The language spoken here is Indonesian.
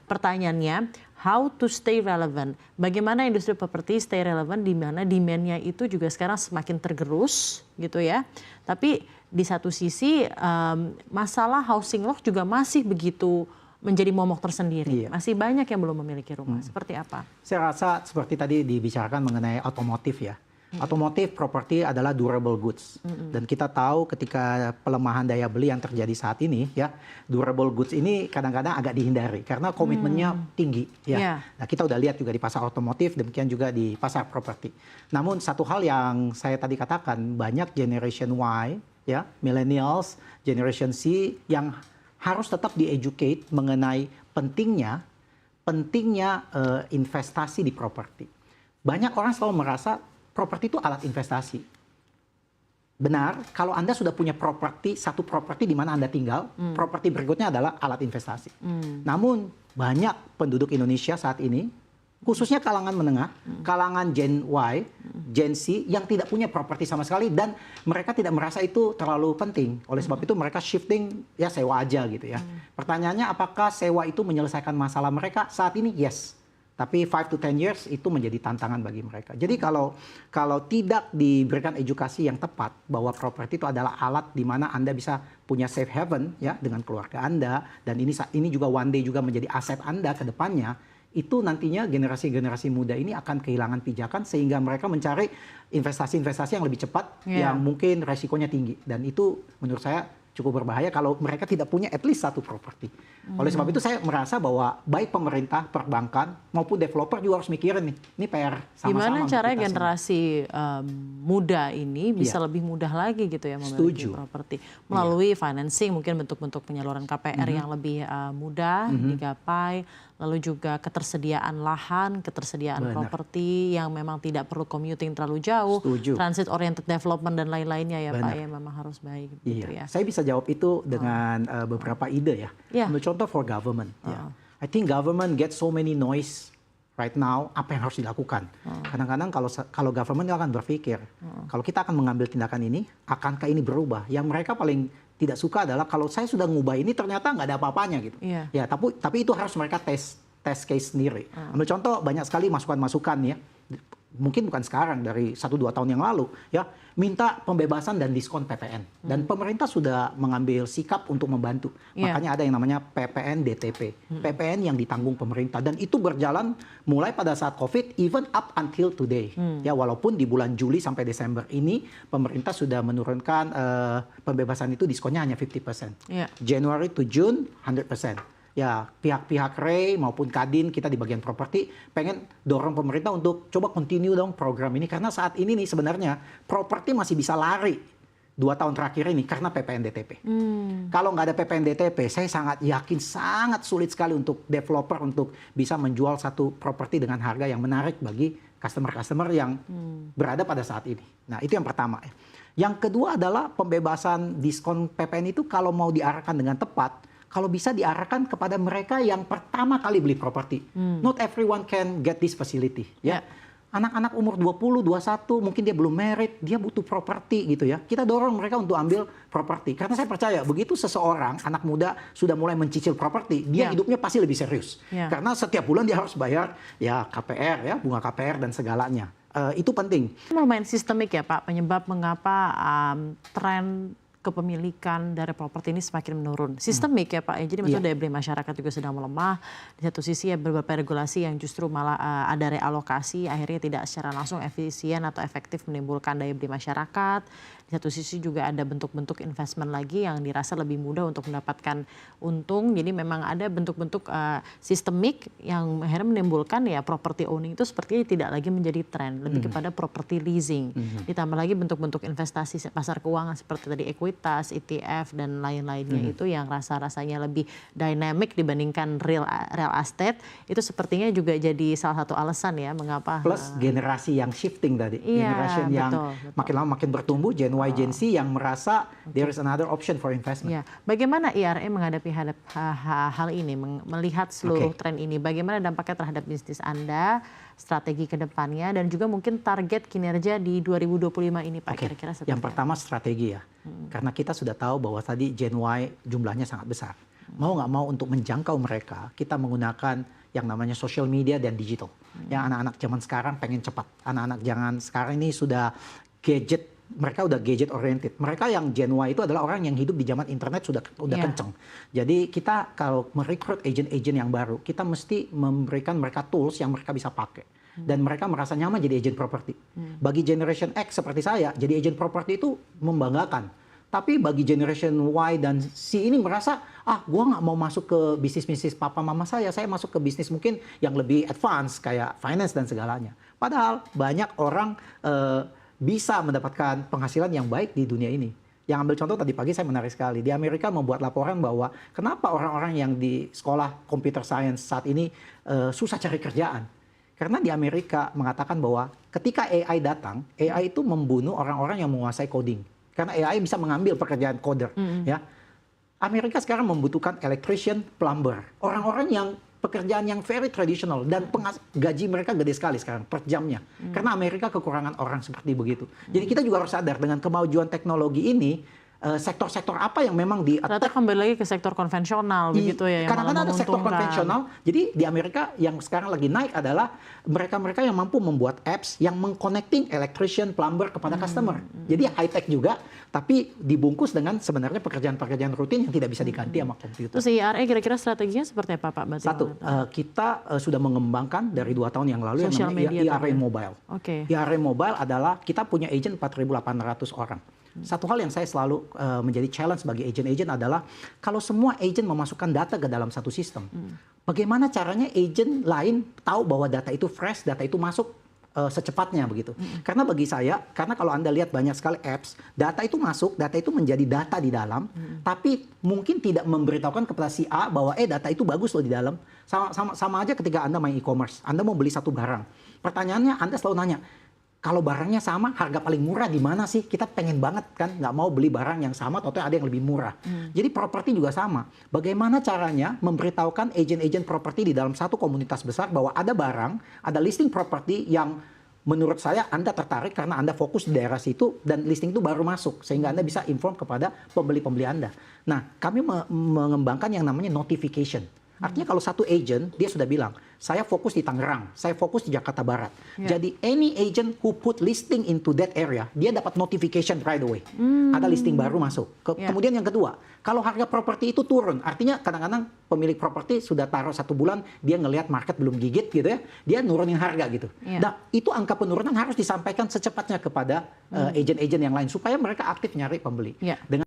Pertanyaannya, how to stay relevant? Bagaimana industri properti stay relevant di mana demand-nya itu juga sekarang semakin tergerus gitu ya. Tapi di satu sisi masalah housing loan juga masih begitu menjadi momok tersendiri. Masih banyak yang belum memiliki rumah. Seperti apa? Saya rasa seperti tadi dibicarakan mengenai otomotif ya. Otomotif properti adalah durable goods. Dan kita tahu ketika pelemahan daya beli yang terjadi saat ini ya, durable goods ini kadang-kadang agak dihindari karena komitmennya tinggi ya. Nah, kita udah lihat juga di pasar otomotif, demikian juga di pasar properti. Namun satu hal yang saya tadi katakan, banyak generation Y ya, millennials, generation C yang harus tetap di-educate mengenai pentingnya investasi di properti. Banyak orang selalu merasa properti itu alat investasi. Benar, kalau Anda sudah punya properti, satu properti di mana Anda tinggal, properti berikutnya adalah alat investasi. Namun banyak penduduk Indonesia saat ini, khususnya kalangan menengah, kalangan Gen Y, Gen Z yang tidak punya properti sama sekali dan mereka tidak merasa itu terlalu penting. Oleh sebab itu mereka shifting ya sewa aja gitu ya. Pertanyaannya apakah sewa itu menyelesaikan masalah mereka? Saat ini yes. Tapi 5 to 10 years itu menjadi tantangan bagi mereka. Jadi kalau tidak diberikan edukasi yang tepat bahwa properti itu adalah alat di mana Anda bisa punya safe haven ya dengan keluarga Anda dan ini juga one day juga menjadi aset Anda ke depannya, itu nantinya generasi-generasi muda ini akan kehilangan pijakan sehingga mereka mencari investasi-investasi yang lebih cepat yang mungkin resikonya tinggi dan itu menurut saya cukup berbahaya kalau mereka tidak punya at least satu properti. Oleh sebab itu saya merasa bahwa baik pemerintah, perbankan maupun developer juga harus mikirin nih. Ini PR sama-sama. Gimana caranya generasi muda ini bisa lebih mudah lagi gitu ya memiliki properti melalui financing, mungkin bentuk-bentuk penyaluran KPR yang lebih mudah digapai, lalu juga ketersediaan lahan, ketersediaan properti yang memang tidak perlu commuting terlalu jauh, transit oriented development dan lain-lainnya ya Pak ya memang harus baik gitu ya. Saya bisa jawab itu dengan beberapa ide ya. Untuk contoh for government. I think government get so many noise right now. Apa yang harus dilakukan? Kadang-kadang kalau government akan berpikir, kalau kita akan mengambil tindakan ini, akankah ini berubah? Yang mereka paling tidak suka adalah kalau saya sudah ngubah ini ternyata nggak ada apa-apanya gitu. Ya, tapi itu harus mereka test case sendiri. Ambil contoh banyak sekali masukan-masukan ya. Mungkin bukan sekarang, dari 1-2 tahun yang lalu ya, minta pembebasan dan diskon PPN dan pemerintah sudah mengambil sikap untuk membantu. Makanya ada yang namanya PPN DTP, PPN yang ditanggung pemerintah dan itu berjalan mulai pada saat COVID even up until today. Ya, walaupun di bulan Juli sampai Desember ini pemerintah sudah menurunkan pembebasan itu diskonnya hanya 50%. January to June 100%. Ya, pihak-pihak REI maupun Kadin kita di bagian properti pengen dorong pemerintah untuk coba continue dong program ini karena saat ini nih sebenarnya properti masih bisa lari 2 tahun terakhir ini karena PPN DTP. Kalau nggak ada PPN DTP, saya sangat yakin sangat sulit sekali untuk developer untuk bisa menjual satu properti dengan harga yang menarik bagi customer-customer yang berada pada saat ini. Nah, itu yang pertama. Yang kedua adalah pembebasan diskon PPN itu kalau mau diarahkan dengan tepat, kalau bisa diarahkan kepada mereka yang pertama kali beli properti. Not everyone can get this facility. Ya. Anak-anak umur 20, 21, mungkin dia belum married, dia butuh properti gitu ya. Kita dorong mereka untuk ambil properti. Karena saya percaya begitu seseorang, anak muda sudah mulai mencicil properti, dia hidupnya pasti lebih serius. Karena setiap bulan dia harus bayar ya KPR, ya bunga KPR dan segalanya. Itu penting. Lumayan sistemik ya Pak, penyebab mengapa tren kepemilikan dari properti ini semakin menurun. Sistemik ya Pak, jadi maksudnya daya beli masyarakat juga sedang melemah. Di satu sisi ya beberapa regulasi yang justru malah ada realokasi, akhirnya tidak secara langsung efisien atau efektif menimbulkan daya beli masyarakat. Di satu sisi juga ada bentuk-bentuk investment lagi yang dirasa lebih mudah untuk mendapatkan untung. Jadi memang ada bentuk-bentuk sistemik yang akhirnya menimbulkan ya property owning itu sepertinya tidak lagi menjadi tren, lebih kepada property leasing. Ditambah lagi bentuk-bentuk investasi pasar keuangan seperti tadi ekuitas, ETF dan lain-lainnya itu yang rasa-rasanya lebih dynamic dibandingkan real estate. Itu sepertinya juga jadi salah satu alasan ya mengapa. Plus generasi yang shifting tadi, generasi yang makin lama makin bertumbuh, Gen Y, Gen Z yang merasa there is another option for investment. Bagaimana IRE menghadapi hal ini, melihat seluruh tren ini? Bagaimana dampaknya terhadap bisnis Anda, strategi ke depannya, dan juga mungkin target kinerja di 2025 ini Pak, kira-kira seperti Yang pertama strategi ya, karena kita sudah tahu bahwa tadi Gen Y jumlahnya sangat besar. mau nggak mau untuk menjangkau mereka, kita menggunakan yang namanya social media dan digital. Yang anak-anak zaman sekarang pengen cepat. Anak-anak zaman sekarang ini sudah gadget, mereka udah gadget oriented. Mereka yang Gen Y itu adalah orang yang hidup di zaman internet sudah kenceng. Jadi kita kalau merekrut agent-agent yang baru, kita mesti memberikan mereka tools yang mereka bisa pakai. Dan mereka merasa nyaman jadi agent property. Bagi generation X seperti saya, jadi agent property itu membanggakan. Tapi bagi generation Y dan C ini merasa, gua nggak mau masuk ke bisnis-bisnis papa mama saya masuk ke bisnis mungkin yang lebih advance kayak finance dan segalanya. Padahal banyak orang bisa mendapatkan penghasilan yang baik di dunia ini. Yang ambil contoh tadi pagi saya menarik sekali. Di Amerika membuat laporan bahwa kenapa orang-orang yang di sekolah computer science saat ini susah cari kerjaan. Karena di Amerika mengatakan bahwa ketika AI datang, AI itu membunuh orang-orang yang menguasai coding. Karena AI bisa mengambil pekerjaan coder. Ya. Amerika sekarang membutuhkan electrician, plumber. Orang-orang yang pekerjaan yang very traditional dan gaji mereka gede sekali sekarang per jamnya. Karena Amerika kekurangan orang seperti begitu. Jadi kita juga harus sadar dengan kemajuan teknologi ini, sektor-sektor apa yang memang ternyata kembali lagi ke sektor konvensional begitu ya, yang kadang-kadang ada sektor konvensional. Jadi di Amerika yang sekarang lagi naik adalah mereka-mereka yang mampu membuat apps yang mengconnecting electrician, plumber kepada customer. Jadi high tech juga, tapi dibungkus dengan sebenarnya pekerjaan-pekerjaan rutin yang tidak bisa diganti sama komputer. Terus IRA kira-kira strateginya seperti apa Pak? Satu, kita sudah mengembangkan dari 2 tahun yang lalu social yang namanya IRA ya? Mobile. IRA Mobile adalah kita punya agent 4.800 orang. Satu hal yang saya selalu menjadi challenge bagi agent-agent adalah kalau semua agent memasukkan data ke dalam satu sistem, bagaimana caranya agent lain tahu bahwa data itu fresh, data itu masuk secepatnya begitu. Karena bagi saya, karena kalau Anda lihat banyak sekali apps, data itu masuk, data itu menjadi data di dalam, tapi mungkin tidak memberitahukan kepada si A bahwa data itu bagus loh di dalam. Sama aja ketika Anda main e-commerce, Anda mau beli satu barang. Pertanyaannya Anda selalu nanya, kalau barangnya sama, harga paling murah di mana sih? Kita pengen banget kan, nggak mau beli barang yang sama, atau ada yang lebih murah. Jadi properti juga sama. Bagaimana caranya memberitahukan agent-agent properti di dalam satu komunitas besar bahwa ada barang, ada listing properti yang menurut saya Anda tertarik karena Anda fokus di daerah situ dan listing itu baru masuk. Sehingga Anda bisa inform kepada pembeli-pembeli Anda. Nah, kami mengembangkan yang namanya notification. Artinya kalau satu agent, dia sudah bilang, saya fokus di Tangerang, saya fokus di Jakarta Barat. Jadi any agent who put listing into that area, dia dapat notification right away. Ada listing baru masuk. Kemudian yang kedua, kalau harga properti itu turun, artinya kadang-kadang pemilik properti sudah taruh 1 bulan, dia ngelihat market belum gigit gitu ya, dia nurunin harga gitu. Nah, itu angka penurunan harus disampaikan secepatnya kepada agent-agent yang lain, supaya mereka aktif nyari pembeli. Dengan